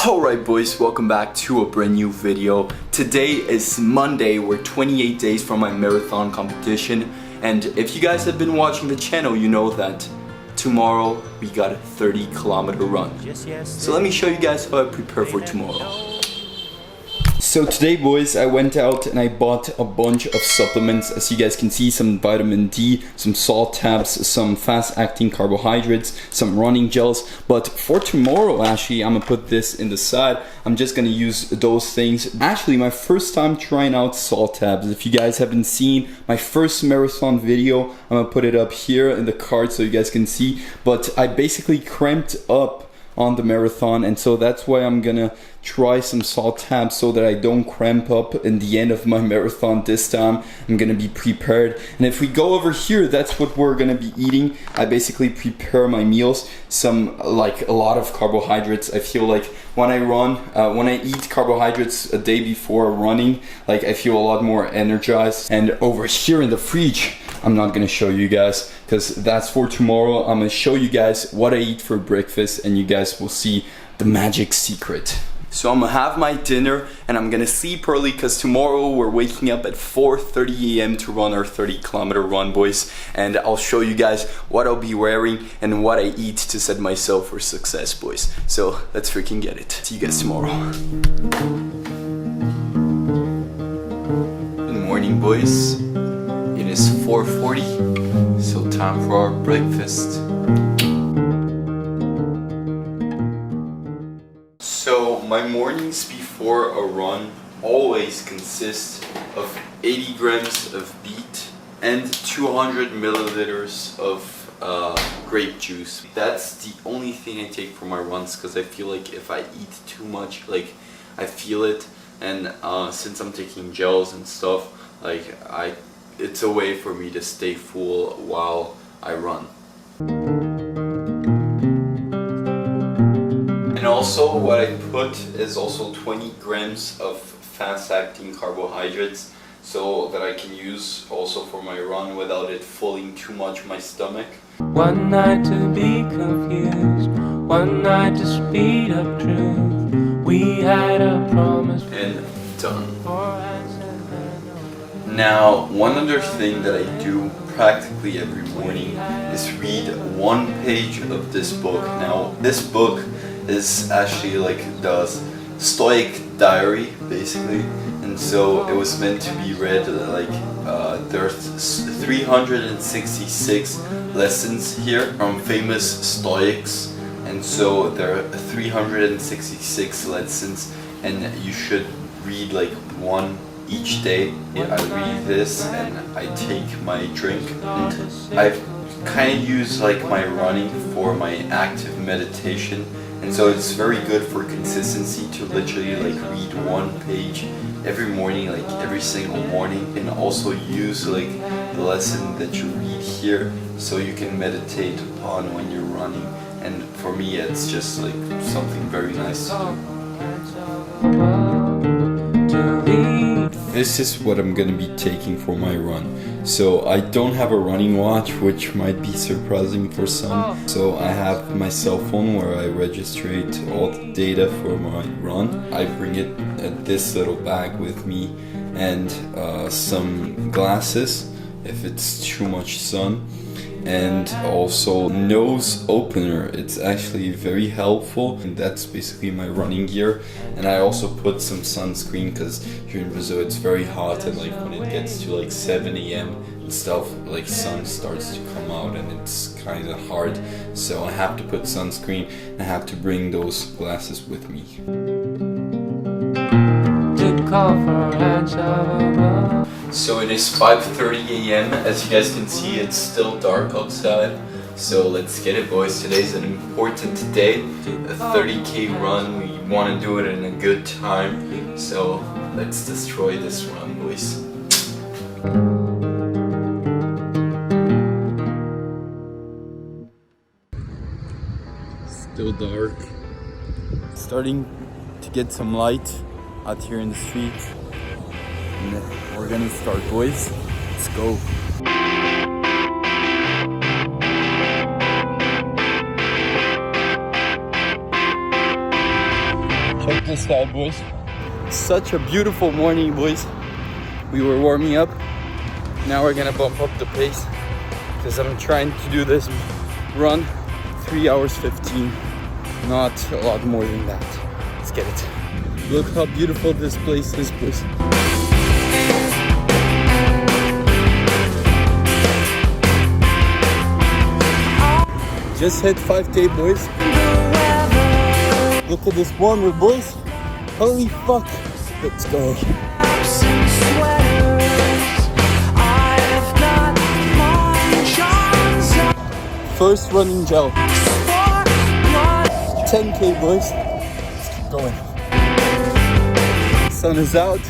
Alright boys, welcome back to a brand new video. Today is Monday, we're 28 days from my marathon competition, and if you guys have been watching the channel, you know that tomorrow we got a 30-kilometer run. So let me show you guys how I prepare for tomorrow. So today boys, I went out and I bought a bunch of supplements. As you guys can see, some vitamin D, some salt tabs, some fast-acting carbohydrates, some running gels. But for tomorrow, actually, I'm gonna put this in the side. I'm just gonna use those things. Actually, my first time trying out salt tabs. If you guys haven't seen my first marathon video, I'm gonna put it up here in the card so you guys can see. But I basically cramped up on the marathon, and so that's why I'm gonna try some salt tabs so that I don't cramp up in the end of my marathon this time. I'm gonna be prepared, and if we go over here, that's what we're gonna be eating. I basically prepare my meals, like a lot of carbohydrates. I feel like when I run, when I eat carbohydrates a day before running, like I feel a lot more energized. And over here in the fridge, I'm not gonna show you guys because that's for tomorrow. I'm gonna show you guys what I eat for breakfast and you guys will see the magic secret. So I'm gonna have my dinner and I'm gonna sleep early because tomorrow we're waking up at 4:30 a.m. to run our 30-kilometer run, boys. And I'll show you guys what I'll be wearing and what I eat to set myself for success, boys. So let's freaking get it. See you guys tomorrow. Good morning, boys. It is 4:40, so time for our breakfast. So my mornings before a run always consist of 80 grams of beet and 200 milliliters of grape juice. That's the only thing I take for my runs because I feel like if I eat too much, like I feel it, and since I'm taking gels and stuff, like it's a way for me to stay full while I run. And also what I put is also 20 grams of fast-acting carbohydrates so that I can use also for my run without it filling too much my stomach. One night to be confused, one night to speed up truth. We had a promise. And done. Now, one other thing that I do practically every morning is read one page of this book. Now, this book is actually like the Stoic diary, basically, and so it was meant to be read like there's 366 lessons here from famous Stoics, and so there are 366 lessons, and you should read like one each day. I read this and I take my drink, and I kind of use like my running for my active meditation, and so it's very good for consistency to literally like read one page every morning, like every single morning, and also use like the lesson that you read here so you can meditate upon when you're running. And for me, it's just like something very nice to do. This is what I'm gonna be taking for my run. So I don't have a running watch, which might be surprising for some. So I have my cell phone where I register all the data for my run. I bring it at this little bag with me, and some glasses if it's too much sun, and also nose opener. It's actually very helpful, and that's basically my running gear. And I also put some sunscreen because here in Brazil it's very hot, and like when it gets to like 7 a.m. and stuff, like sun starts to come out and it's kind of hard, so I have to put sunscreen. I have to bring those glasses with me. So it is 5:30 a.m. As you guys can see, it's still dark outside. So let's get it, boys. Today's an important day, a 30K run. We want to do it in a good time. So let's destroy this run, boys. Still dark. Starting to get some light out here in the street. And we're gonna start, boys. Let's go. Check this out, boys. Such a beautiful morning, boys. We were warming up. Now we're gonna bump up the pace because I'm trying to do this run 3 hours 15. Not a lot more than that. Let's get it. Look how beautiful this place is, boys. Just hit 5K, boys. Look at this warmer, boys. Holy fuck. Let's go. First running gel. 10K, boys. Let's keep going. Sun is out.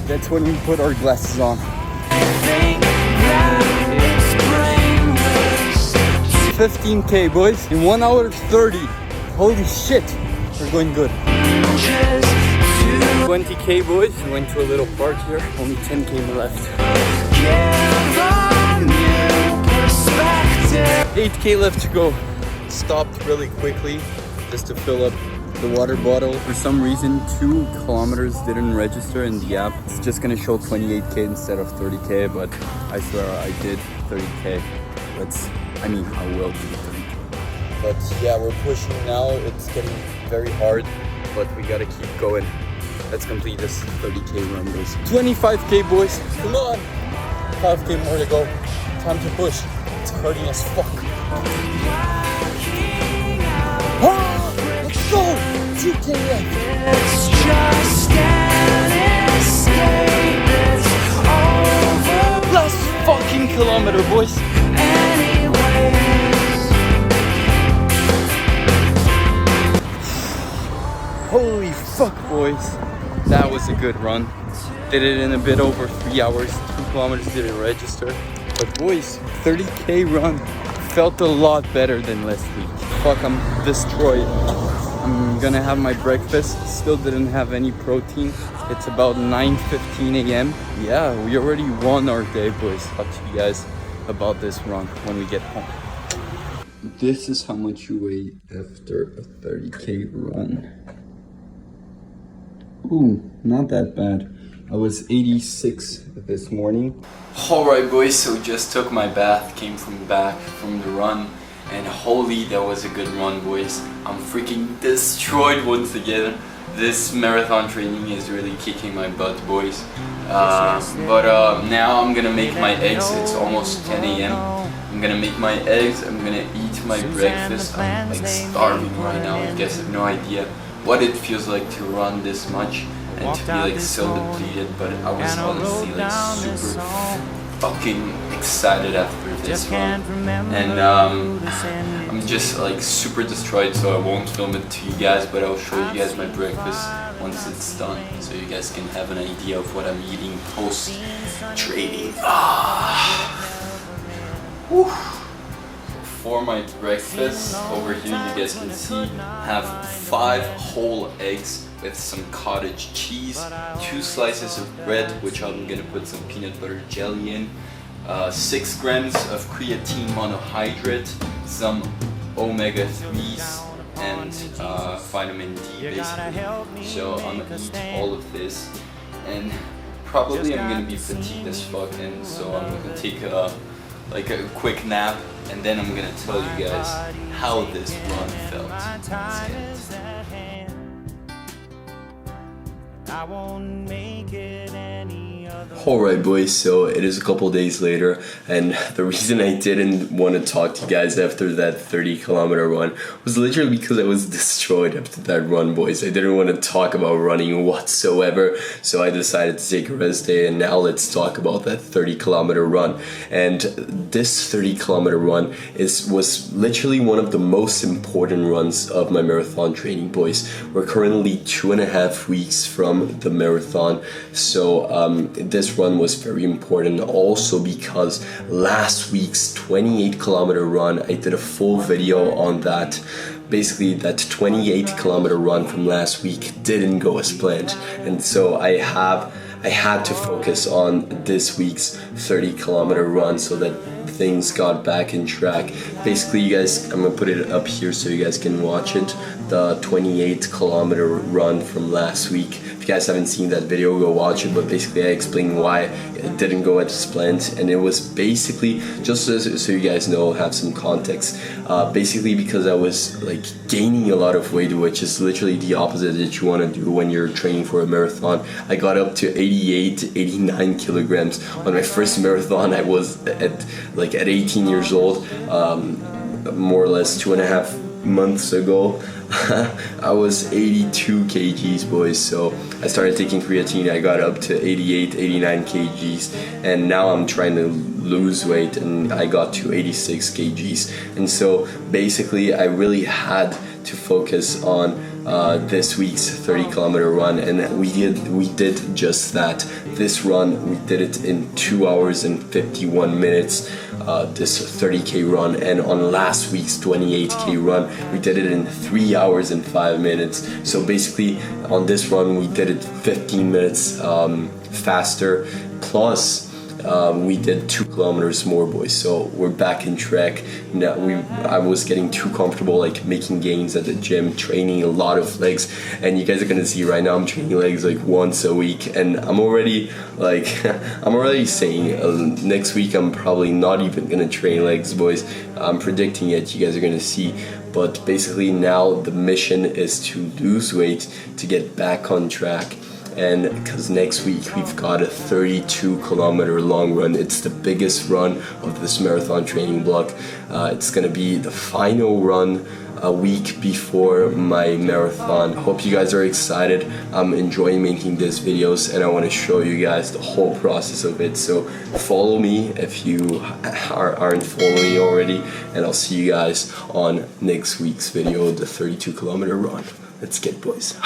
That's when we put our glasses on. 15K, boys, in 1 hour 30. Holy shit, we're going good. 20K, boys, we went to a little park here. Only 10K left. 8K left to go. Stopped really quickly just to fill up the water bottle. For some reason, 2 kilometers didn't register in the app. It's just gonna show 28K instead of 30K, but I swear I did 30K. I will do 30K. But yeah, we're pushing now. It's getting very hard, but we gotta keep going. Let's complete this 30K run, boys. 25K, boys. Come on. 5K more to go. Time to push. It's hurting as fuck. Let's go! 2K left. It's just an escape. It's over. Last fucking kilometer, boys. Holy fuck, boys. That was a good run. Did it in a bit over 3 hours. 2 kilometers didn't register. But boys, 30K run felt a lot better than last week. Fuck, I'm destroyed. I'm gonna have my breakfast. Still didn't have any protein. It's about 9:15 a.m. Yeah, we already won our day, boys. Talk to you guys about this run when we get home. This is how much you weigh after a 30K run. Ooh, not that bad. I was 86 this morning. Alright, boys, so just took my bath, came back from the run, and holy, that was a good run, boys. I'm freaking destroyed once again. This marathon training is really kicking my butt, boys. Now I'm gonna make my eggs. It's almost 10 a.m. I'm gonna make my eggs. I'm gonna eat my breakfast. I'm like starving right now. You guys have no idea what it feels like to run this much and to be like so depleted. But I was honestly like super fucking excited after this run, and I'm just like super destroyed, so I won't film it to you guys, but I'll show you guys my breakfast once it's done, so you guys can have an idea of what I'm eating post training. For my breakfast, over here you guys can see, I have 5 whole eggs with some cottage cheese, 2 slices of bread, which I'm gonna put some peanut butter jelly in, 6 grams of creatine monohydrate, some omega-3s, and vitamin D basically. So I'm gonna eat all of this, and probably I'm gonna be fatigued as fuck, and so I'm gonna take a quick nap, and then I'm gonna tell you guys how this run felt. Alright, boys, so it is a couple days later, and the reason I didn't want to talk to you guys after that 30-kilometer run was literally because I was destroyed after that run, boys. I didn't want to talk about running whatsoever, so I decided to take a rest day, and now let's talk about that 30-kilometer run. And this 30-kilometer run was literally one of the most important runs of my marathon training, boys. We're currently 2.5 weeks from the marathon, so this run was very important also because last week's 28-kilometer run, I did a full video on that. Basically, that 28-kilometer run from last week didn't go as planned, and so I had to focus on this week's 30-kilometer run so that things got back in track. Basically, you guys, I'm gonna put it up here so you guys can watch it. the 28-kilometer run from last week. If you guys haven't seen that video, go watch it, but basically I explained why it didn't go as planned, and it was basically, just so you guys know, have some context, basically because I was like gaining a lot of weight, which is literally the opposite that you want to do when you're training for a marathon. I got up to 89 kilograms. On my first marathon, I was at 18 years old, more or less 2.5 months ago. I was 82 kgs, boys, so I started taking creatine. I got up to 89 kgs, and now I'm trying to lose weight, and I got to 86 kgs. And so basically I really had to focus on this week's 30-kilometer run, and we did just that. This run, we did it in 2 hours and 51 minutes, this 30k run, and on last week's 28k run we did it in 3 hours and 5 minutes. So basically on this run we did it 15 minutes faster, plus we did 2 kilometers more, boys, so we're back in track. Now I was getting too comfortable, like making gains at the gym, training a lot of legs, and you guys are gonna see right now I'm training legs like once a week, and I'm already like I'm already saying next week I'm probably not even gonna train legs, boys. I'm predicting it, you guys are gonna see. But basically now the mission is to lose weight, to get back on track. And because next week we've got a 32-kilometer long run. It's the biggest run of this marathon training block. It's gonna be the final run a week before my marathon. Hope you guys are excited. I'm enjoying making these videos, and I want to show you guys the whole process of it. So follow me if you aren't following me already, and I'll see you guys on next week's video, the 32-kilometer run. Let's get, boys.